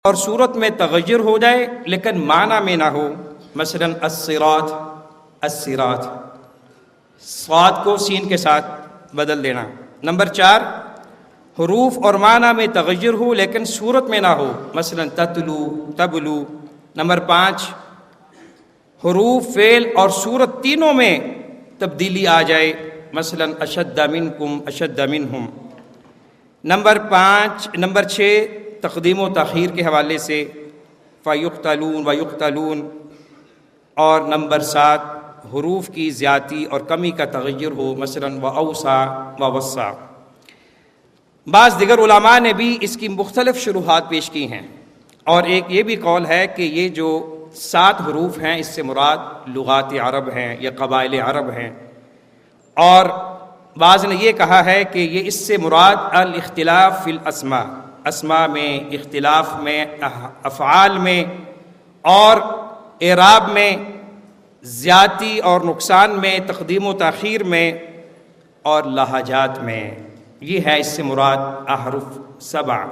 اور صورت میں تغیر ہو جائے لیکن معنی میں نہ ہو، مثلا الصراط، الصراط، صاد کو سین کے ساتھ بدل دینا۔ نمبر 4، حروف اور معنی میں تغیر ہو لیکن صورت میں نہ ہو، مثلا تتلو، تبلو۔ نمبر 5، حروف، فعل اور صورت تینوں میں تبدیلی آ جائے، مثلا اشد منکم، اشد منہم۔ نمبر 6، تقدیم و تاخیر کے حوالے سے فیقتلون ویقتلون۔ اور نمبر 7، حروف کی زیادتی اور کمی کا تغیر ہو، مثلا واوسع ووسع۔ بعض دیگر علماء نے بھی اس کی مختلف شروحات پیش کی ہیں، اور ایک یہ بھی قول ہے کہ یہ جو 7 حروف ہیں اس سے مراد لغات عرب ہیں یا قبائل عرب ہیں، اور بعض نے یہ کہا ہے کہ یہ اس سے مراد الاختلاف فی الاسماء، اسماء میں اختلاف میں، افعال میں اور اعراب میں، زیادتی اور نقصان میں، تقدیم و تاخیر میں اور لہجات میں، یہ ہے اس سے مراد احرف 7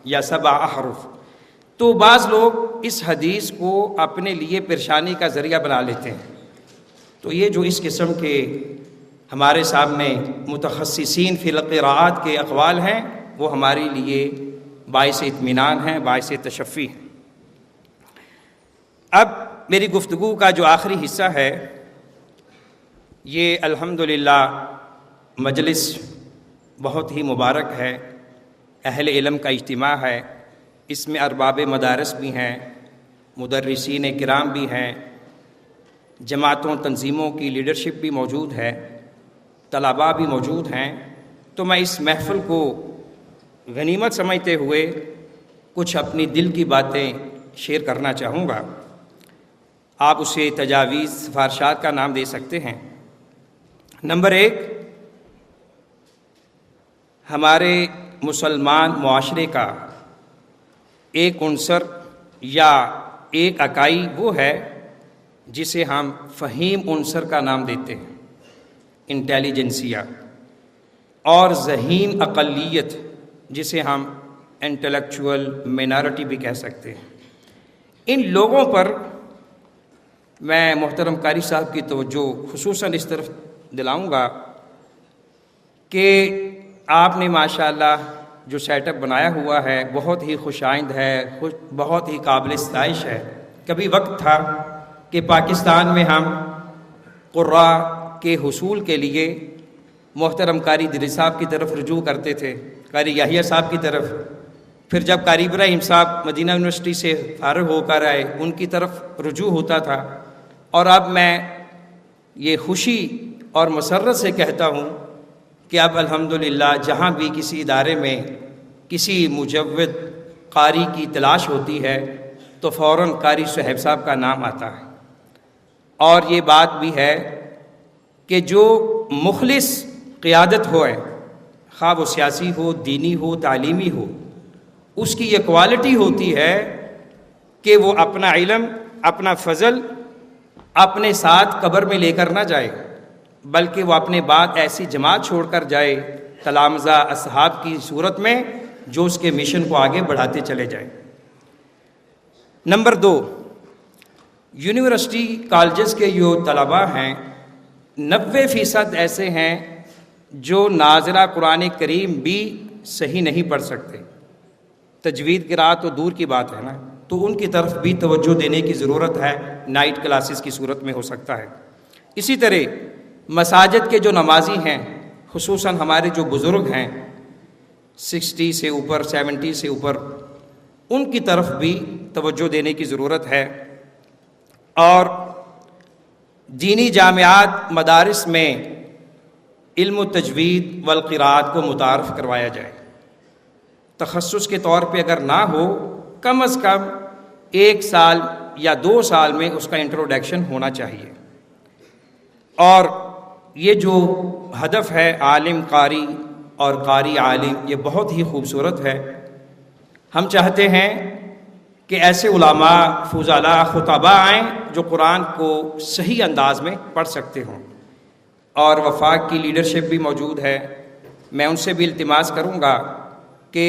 یا 7 احرف۔ تو بعض لوگ اس حدیث کو اپنے لیے پریشانی کا ذریعہ بنا لیتے ہیں، تو یہ جو اس قسم کے ہمارے سامنے متخصصین فی القراءات کے اقوال ہیں وہ ہمارے لیے باعث اطمینان ہیں، باعث تشفی ہیں۔ اب میری گفتگو کا جو آخری حصہ ہے یہ الحمدللہ مجلس بہت ہی مبارک ہے، اہل علم کا اجتماع ہے، اس میں ارباب مدارس بھی ہیں، مدرسین کرام بھی ہیں، جماعتوں تنظیموں کی لیڈرشپ بھی موجود ہے، طلباء بھی موجود ہیں۔ تو میں اس محفل کو غنیمت سمجھتے ہوئے کچھ اپنی دل کی باتیں شیئر کرنا چاہوں گا۔ آپ اسے تجاویز، سفارشات کا نام دے سکتے ہیں۔ نمبر 1، ہمارے مسلمان معاشرے کا ایک عنصر یا ایک اکائی وہ ہے جسے ہم فہیم عنصر کا نام دیتے ہیں، انٹیلیجنسیا، اور ذہین اقلیت جسے ہم انٹلیکچول مائنارٹی بھی کہہ سکتے ہیں۔ ان لوگوں پر میں محترم قاری صاحب کی توجہ خصوصاً اس طرف دلاؤں گا کہ آپ نے ماشاءاللہ جو سیٹ اپ بنایا ہوا ہے بہت ہی خوش آئند ہے، بہت ہی قابل ستائش ہے۔ کبھی وقت تھا کہ پاکستان میں ہم قراء کے حصول کے لیے محترم قاری ادریس صاحب کی طرف رجوع کرتے تھے، قاری یحییٰ صاحب کی طرف، پھر جب قاری ابراہیم صاحب مدینہ یونیورسٹی سے فارغ ہو کر آئے ان کی طرف رجوع ہوتا تھا، اور اب میں یہ خوشی اور مسرت سے کہتا ہوں کہ اب الحمدللہ جہاں بھی کسی ادارے میں کسی مجود قاری کی تلاش ہوتی ہے تو فوراً قاری صہیب صاحب کا نام آتا ہے۔ اور یہ بات بھی ہے کہ جو مخلص قیادت ہوئے، خواہ وہ سیاسی ہو، دینی ہو، تعلیمی ہو، اس کی یہ کوالٹی ہوتی ہے کہ وہ اپنا علم، اپنا فضل اپنے ساتھ قبر میں لے کر نہ جائے، بلکہ وہ اپنے بعد ایسی جماعت چھوڑ کر جائے تلامذہ اصحاب کی صورت میں جو اس کے مشن کو آگے بڑھاتے چلے جائیں۔ نمبر 2، یونیورسٹی کالجز کے جو طلباء ہیں 90% ایسے ہیں جو ناظرہ قرآن کریم بھی صحیح نہیں پڑھ سکتے، تجوید قراءت تو دور کی بات ہے نا، تو ان کی طرف بھی توجہ دینے کی ضرورت ہے، نائٹ کلاسز کی صورت میں ہو سکتا ہے۔ اسی طرح مساجد کے جو نمازی ہیں، خصوصاً ہمارے جو بزرگ ہیں 60 سے اوپر، 70 سے اوپر، ان کی طرف بھی توجہ دینے کی ضرورت ہے، اور دینی جامعات مدارس میں علم و تجوید والقراءات کو متعارف کروایا جائے۔ تخصص کے طور پہ اگر نہ ہو، کم از کم 1 سال یا 2 سال میں اس کا انٹروڈکشن ہونا چاہیے۔ اور یہ جو ہدف ہے عالم قاری اور قاری عالم، یہ بہت ہی خوبصورت ہے۔ ہم چاہتے ہیں کہ ایسے علماء، فضلاء، خطباء آئیں جو قرآن کو صحیح انداز میں پڑھ سکتے ہوں، اور وفاق کی لیڈرشپ بھی موجود ہے۔ میں ان سے بھی التماس کروں گا کہ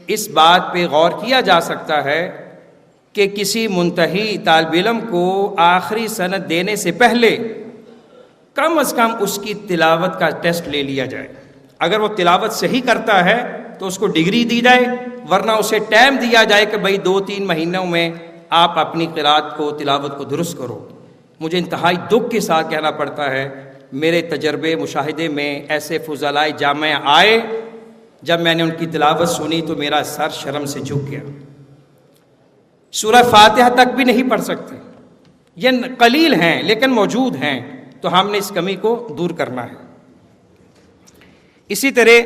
اس بات پہ غور کیا جا سکتا ہے کہ کسی منتہی طالب علم کو آخری سند دینے سے پہلے کم از کم اس کی تلاوت کا ٹیسٹ لے لیا جائے. اگر وہ تلاوت صحیح کرتا ہے تو اس کو ڈگری دی جائے، ورنہ اسے ٹائم دیا جائے کہ بھئی 2-3 مہینوں میں آپ اپنی قرات کو تلاوت کو درست کرو. مجھے انتہائی دکھ کے ساتھ کہنا پڑتا ہے، میرے تجربے مشاہدے میں ایسے فضلائے جامعہ آئے، جب میں نے ان کی تلاوت سنی تو میرا سر شرم سے جھک گیا. سورہ فاتحہ تک بھی نہیں پڑھ سکتے. یہ قلیل ہیں لیکن موجود ہیں، تو ہم نے اس کمی کو دور کرنا ہے. اسی طرح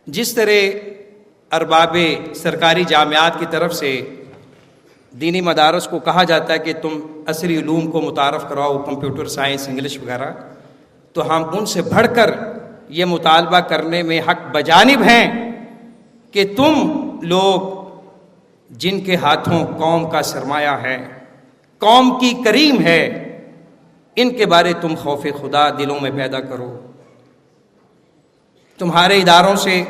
جس طرح ارباب سرکاری جامعات کی طرف سے دینی مدارس کو کہا جاتا ہے کہ تم عصری علوم کو متعارف کراؤ، کمپیوٹر سائنس، انگلش وغیرہ، تو ہم ان سے بڑھ کر یہ مطالبہ کرنے میں حق بجانب ہیں کہ تم لوگ جن کے ہاتھوں قوم کا سرمایہ ہے، قوم کی کریم ہے، ان کے بارے تم خوف خدا دلوں میں پیدا کرو. تمہارے اداروں سے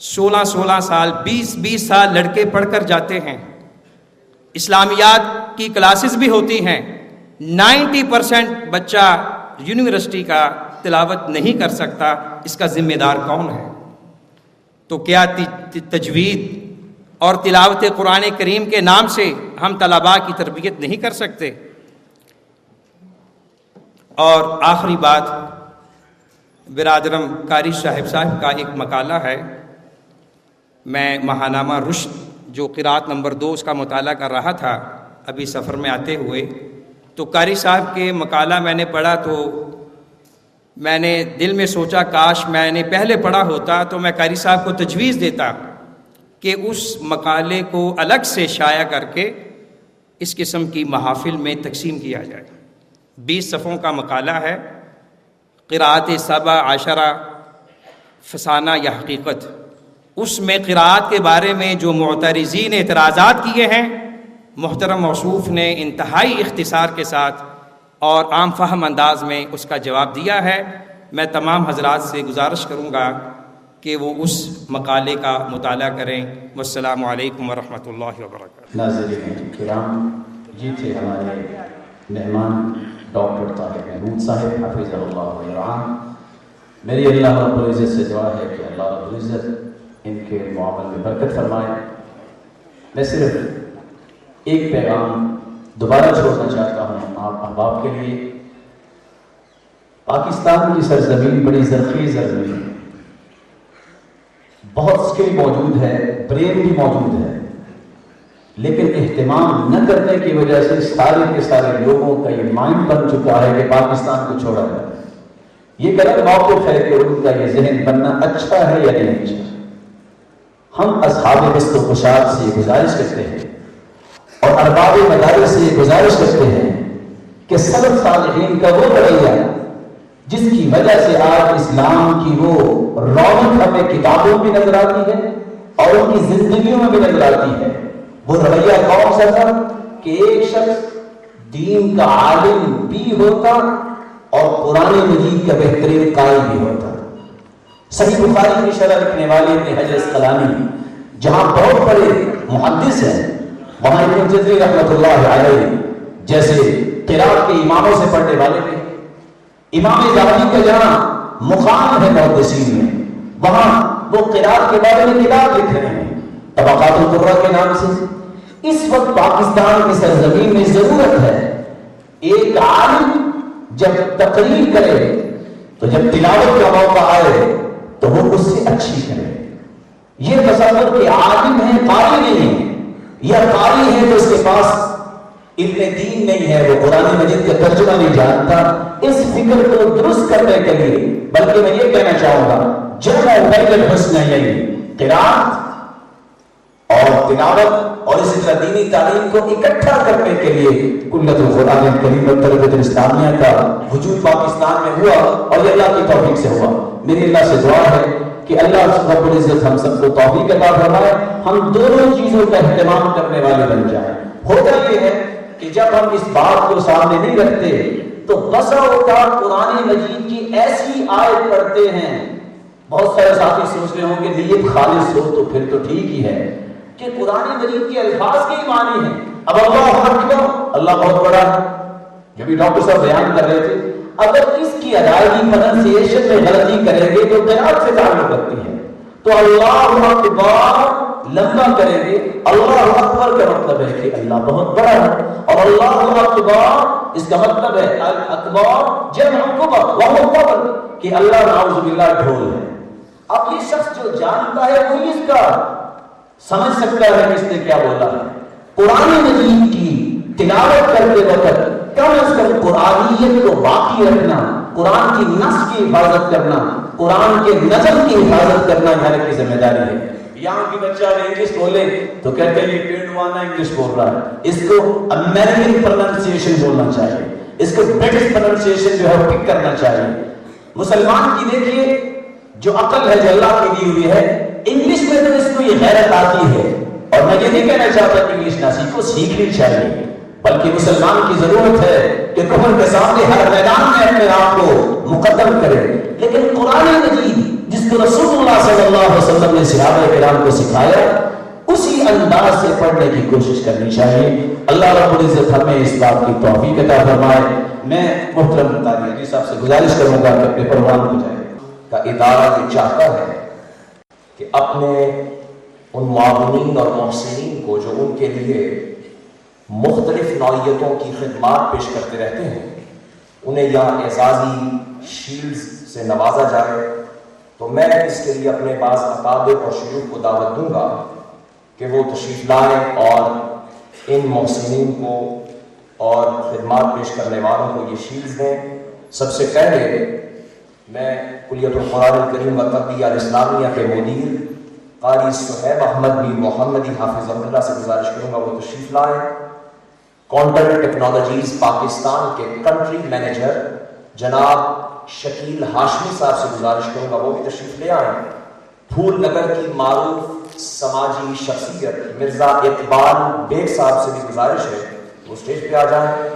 16 سال 20 سال لڑکے پڑھ کر جاتے ہیں. اسلامیات کی کلاسز بھی ہوتی ہیں. 90% بچہ یونیورسٹی کا تلاوت نہیں کر سکتا. اس کا ذمہ دار کون ہے؟ تو کیا تجوید اور تلاوت قرآن کریم کے نام سے ہم طلباء کی تربیت نہیں کر سکتے؟ اور آخری بات، برادرم قاری صاحب کا ایک مقالہ ہے. میں ماہنامہ رشد جو قرات نمبر 2 اس کا مطالعہ کر رہا تھا ابھی سفر میں آتے ہوئے، تو قاری صاحب کے مقالہ میں نے پڑھا تو میں نے دل میں سوچا کاش میں نے پہلے پڑھا ہوتا تو میں قاری صاحب کو تجویز دیتا کہ اس مقالے کو الگ سے شائع کر کے اس قسم کی محافل میں تقسیم کیا جائے. 20 صفحوں کا مقالہ ہے، قرات 17 فسانہ یا حقیقت. اس میں قرات کے بارے میں جو معترضین اعتراضات کیے ہیں، محترم موصوف نے انتہائی اختصار کے ساتھ اور عام فہم انداز میں اس کا جواب دیا ہے. میں تمام حضرات سے گزارش کروں گا کہ وہ اس مقالے کا مطالعہ کریں. والسلام علیکم ورحمۃ اللہ وبرکاتہ. ناظرین کرام، یہ تھے ہمارے مہمان ڈاکٹر طاہر محمود صاحب حفظہ اللہ ورعاہ. میری اللہ رب العزت سے دعا ہے کہ اللہ رب العزت ان کے معامل میں برکت فرمائے. میں صرف ایک پیغام دوبارہ چھوڑنا چاہتا ہوں آپ احباب کے لیے. پاکستان کی سرزمین بڑی زرخیز زرزمین ہے، بہت اسکل موجود ہے، برین بھی موجود ہے، لیکن اہتمام نہ کرنے کی وجہ سے سارے کے سارے لوگوں کا یہ مائنڈ بن چکا ہے کہ پاکستان کو چھوڑا جائے. یہ غلط موقف ہے کہ ان کا یہ ذہن بننا اچھا ہے یا نہیں اچھا. ہم اصحاب قسط و خشاک سے یہ گزارش کرتے ہیں اور ارباب مدارس سے یہ گزارش کرتے ہیں کہ سلف صالحین کا وہ رویہ جس کی وجہ سے آج اسلام کی وہ رونق ہمیں کتابوں میں نظر آتی ہے اور ان کی زندگیوں میں بھی نظر آتی ہے، وہ رویہ کون سا تھا کہ ایک شخص دین کا عالم بھی ہوتا اور قرآن مجید کا بہترین قائل بھی ہوتا. صحیح بخاری کی شرح لکھنے والے ابن حجر اسقلانی جہاں بہت بڑے محدث ہیں، وہاں ابن جزری رحمۃ اللہ علیہ جیسے قرات کے اماموں سے پڑھنے والے تھے. امام ذہبی کا جہاں مقام ہے محدثین میں، وہاں وہ قرات کے بارے میں کتاب لکھ رہے ہیں طبقات القرہ کے نام سے. اس وقت پاکستان کی سرزمین میں ضرورت ہے ایک عالم جب تقریر کرے تو جب تلاوت کا موقع آئے تو وہ اس سے اچھی کرے. یہ تصور کہ عالم ہے قاری نہیں ہے، یا قاری ہے تو اس کے پاس علم دین نہیں ہے، وہ قرآن مجید کا ترجمہ نہیں جانتا، اس فکر کو درست کرنے کے لیے بلکہ میں یہ کہنا چاہوں گا جمع بین الحسنیین، قرات اور تلاوت اور اسی طرح دینی تعلیم کو اکٹھا کرنے کے لیے کلت القرآن الکریم و تربیت اسلامیہ کا وجود پاکستان میں ہوا اور یہ اللہ کی توفیق سے ہوا. میری اللہ سے دعا ہے کہ اللہ رب العزت ہم سب کو توفیق عطا فرمائے، ہم دونوں چیزوں کا اہتمام کرنے والے بن جائیں. ہوتا یہ ہے کہ جب ہم اس بات کو سامنے نہیں رکھتے تو بسا اوقات قرآن مجید کی ایسی آیت پڑھتے ہیں، بہت سارے ساتھی سوچ رہے ہوں کہ نیت خالص ہو تو پھر تو ٹھیک ہی ہے کہ قرآن مجید کے الفاظ کے ہی معنی ہیں. اب اللہ اکبر، اللہ بہت بڑا ہے. جو بھی ڈاکٹر صاحب بیان کر رہے تھے، اگر اس کی ادائیگی پرنسیشن میں غلطی کریں گے تو قیامت سے تعلق رکھتی ہے. تو اللہ اکبر لمبا کریں گے، اللہ اکبر کا مطلب ہے کہ اللہ بہت بڑا ہے، اور اللہ اکبر اس کا مطلب ہے اکبر جمع کبر وہو کبر، کہ اللہ نعوذ باللہ ڈھول ہے. اب یہ شخص جو جانتا ہے وہی اس کا سمجھ سکتا ہے کہ اس نے کیا بولا ہے. قرآن مجید کی تلاوت کرتے وقت کم از کم قرآنیت کو باقی رکھنا، قرآن کی نص کی حفاظت کرنا، قرآن کے نظم کی حفاظت کرنا گھر کی ذمہ داری ہے. یہاں کی بچہ انگلش بولے تو کہتے ہیں یہ پینڈوانا انگلش بول رہا ہے، اس کو امریکن پروننسیشن بولنا چاہیے، اس کو برٹش پروننسیشن جو ہے پک کرنا چاہیے. مسلمان کی دیکھیے جو عقل ہے جو اللہ کی دی ہوئی ہے، انگلش میں تو اس کو یہ غیرت آتی ہے. اور میں یہ نہیں کہنا چاہتا کہ انگلش نہ سیکھو، سیکھنی چاہیے، بلکہ مسلمان کی ضرورت ہے کہ کفر کے سامنے ہر میدان میں اپنے آپ کو مقدم کرے. لیکن قرآن مجید جس کو رسول اللہ صلی اللہ علیہ وسلم نے صحابہ کرام کو سکھایا، اسی انداز سے پڑھنے کی کوشش کرنی چاہیے. اللہ رب العزت ہمیں اس بات کی توفیق عطا فرمائے. میں محترم طارق حاجی صاحب سے گزارش کروں گا کہ اپنے پروان ہو جائے. کا ادارہ یہ چاہتا ہے کہ اپنے ان معاونین اور محسنین کو جو ان کے لیے مختلف نوعیتوں کی خدمات پیش کرتے رہتے ہیں، انہیں یہاں اعزازی شیلڈز سے نوازا جائے. تو میں اس کے لیے اپنے بعض اکابر اور شیوخ کو دعوت دوں گا کہ وہ تشریف لائیں اور ان محسنین کو اور خدمات پیش کرنے والوں کو یہ شیلڈز دیں. سب سے پہلے میں کلیت القرآن الکریم و تربیہ الاسلامیہ کے مدیر قاری صہیب احمد بن محمدی حافظہ اللہ سے گزارش کروں گا وہ تشریف لائیں. کونٹر ٹیکنالوجیز پاکستان کے کنٹری مینیجر جناب شکیل ہاشمی صاحب سے گزارش کروں گا وہ بھی تشریف لے آئیں. پھول نگر کی معروف سماجی شخصیت مرزا اقبال بیگ صاحب سے بھی گزارش ہے وہ اسٹیج پہ آ جائیں.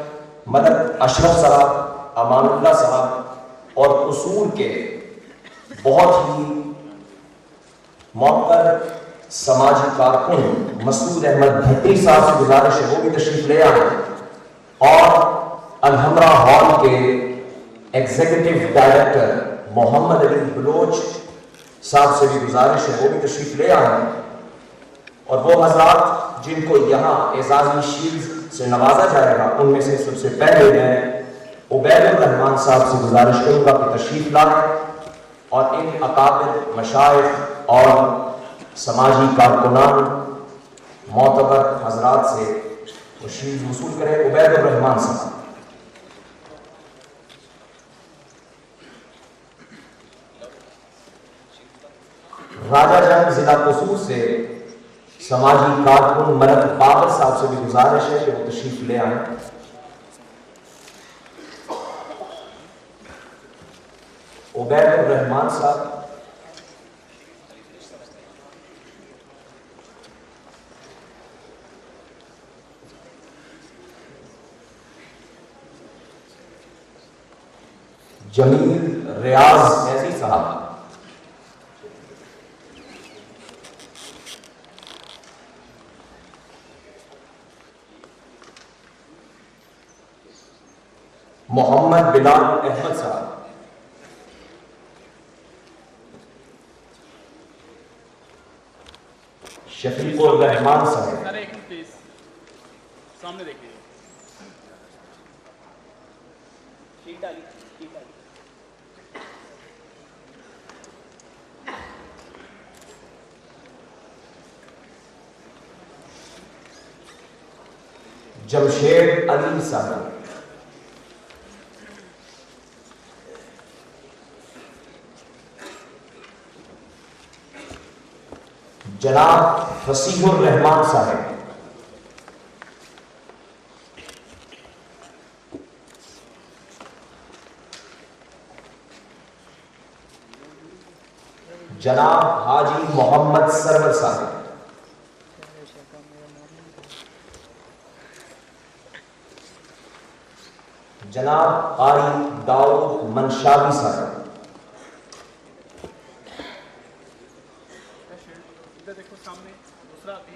ملک اشرف صاحب، امان اللہ صاحب اور اصول کے بہت ہی موقر سماجی کارکن مسعود احمد بھٹی صاحب سے گزارش ہے وہ بھی تشریف لے آئیں. اور الحمرہ ہال کے ایگزیکٹو ڈائریکٹر محمد علی بلوچ صاحب سے بھی گزارش ہے وہ بھی تشریف لے آئیں. اور وہ حضرات جن کو یہاں اعزازی شیلڈ سے نوازا جائے گا ان میں سے سب سے پہلے میں عبید الرحمان صاحب سے گزارش کروں گا کہ تشریف لائیں اور ان اکابر مشائخ اور سماجی کارکنان معتبر حضرات سے وہ شیلڈ وصول کریں. عبید الرحمان صاحب. راجہ جنگ ضلع قصور سے سماجی کارکن ملک بابر صاحب سے بھی گزارش ہے کہ وہ تشریف لے آئیں. عبید الرحمان صاحب. جمیل ریاض ایزی صاحب. محمد بلال احمد صاحب. شفیق الرحمان صاحب. سامنے دیکھیے. جمشید علی صاحب. جناب فصیح الرحمان صاحب. جناب حاجی محمد سرور صاحب. جناب قاری داؤد منشاوی صاحب. دیکھو سامنے دوسرا بھی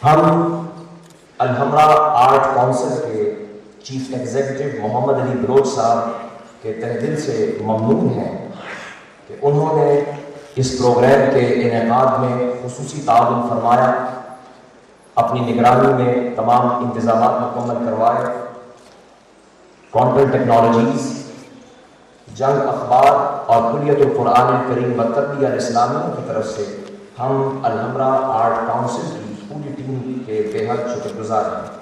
ہم الحمرا آرٹ کونسل کے چیف ایگزیکٹو محمد علی بلوچ صاحب کے تہ دل سے ممنون ہیں کہ انہوں نے اس پروگرام کے انعقاد میں خصوصی تعاون فرمایا، اپنی نگرانی میں تمام انتظامات مکمل کروائے۔ کانٹینٹ ٹیکنالوجیز، جنگ اخبار اور کلیت القرآن الکریم و تربیہ الاسلامیہ کی طرف سے ہم الحمرا آرٹ کونسل کی پوری ٹیم کے بے حد شکر گزار ہیں۔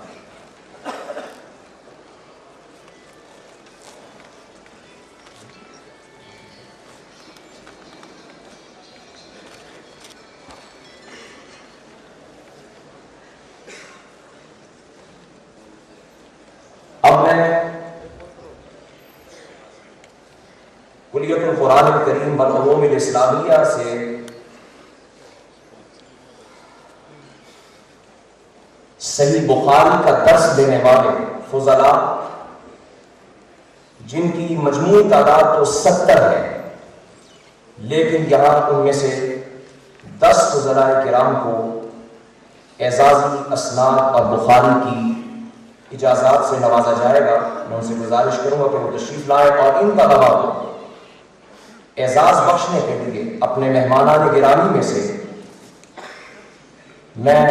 اب میں کلیت القرآن الکریم والعلوم الاسلامیہ سے صحیح بخاری کا درس دینے والے فضلاء، جن کی مجموعی تعداد تو 70 ہے، لیکن یہاں ان میں سے 10 فضلاء کرام کو اعزازی اسناد اور بخاری کی اجازات سے نوازا جائے گا۔ میں ان سے گزارش کروں گا کہ وہ تشریف لائے اور ان طلباء کو اعزاز بخشنے کے لیے اپنے مہمانان گرامی میں سے میں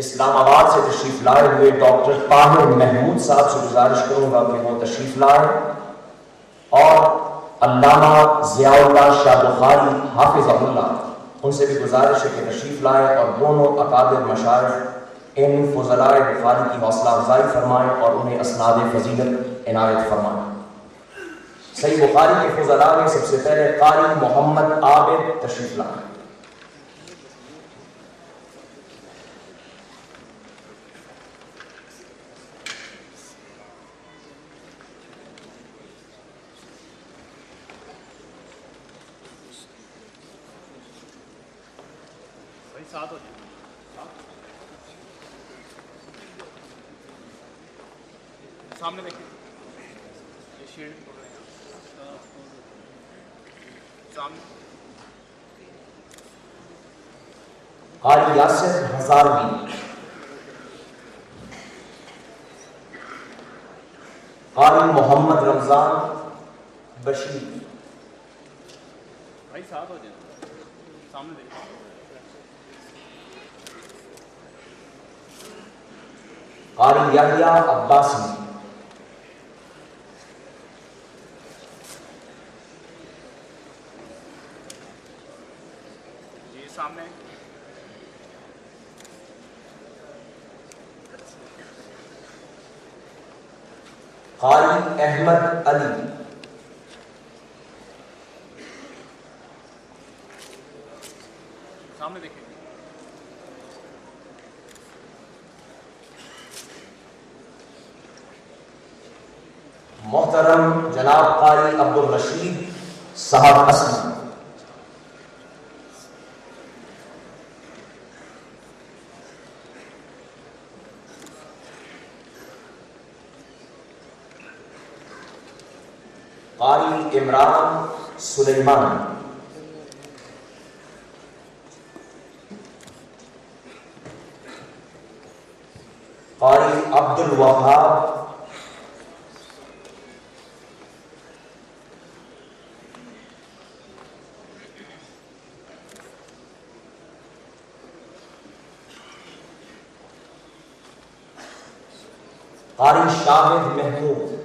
اسلام آباد سے تشریف لائے ہوئے ڈاکٹر طاہر محمود صاحب سے گزارش کروں گا کہ وہ تشریف لائے، اور علامہ ضیاء اللہ شاہ بخاری حافظ اللہ، ان سے بھی گزارش ہے کہ تشریف لائے اور دونوں اکابر مشائخ ان فضلاء بخاری کی حوصلہ افزائی فرمائیں اور انہیں اسناد فضیلت عنایت فرمائیں۔ صحیح بخاری کے فضلاء میں سب سے پہلے قاری محمد عابد تشریف لائیں۔ سامنے دیکھیں، یہ شیڈ پڑ رہے ہیں سامنے۔ قاری یاسر ہزاروی، قاری محمد رمضان بشیر، بھائی ساتھ ہو جائیں، سامنے دیکھیں۔ قاری یحییٰ عباسی، جی سامنے۔ قاری احمد علی، سامنے دیکھیں۔ محترم جناب قاری عبدالرشید صاحب اسلم، قاری عمران سلیمان، قاری عبد الوہاب، قاری شاہد محمود،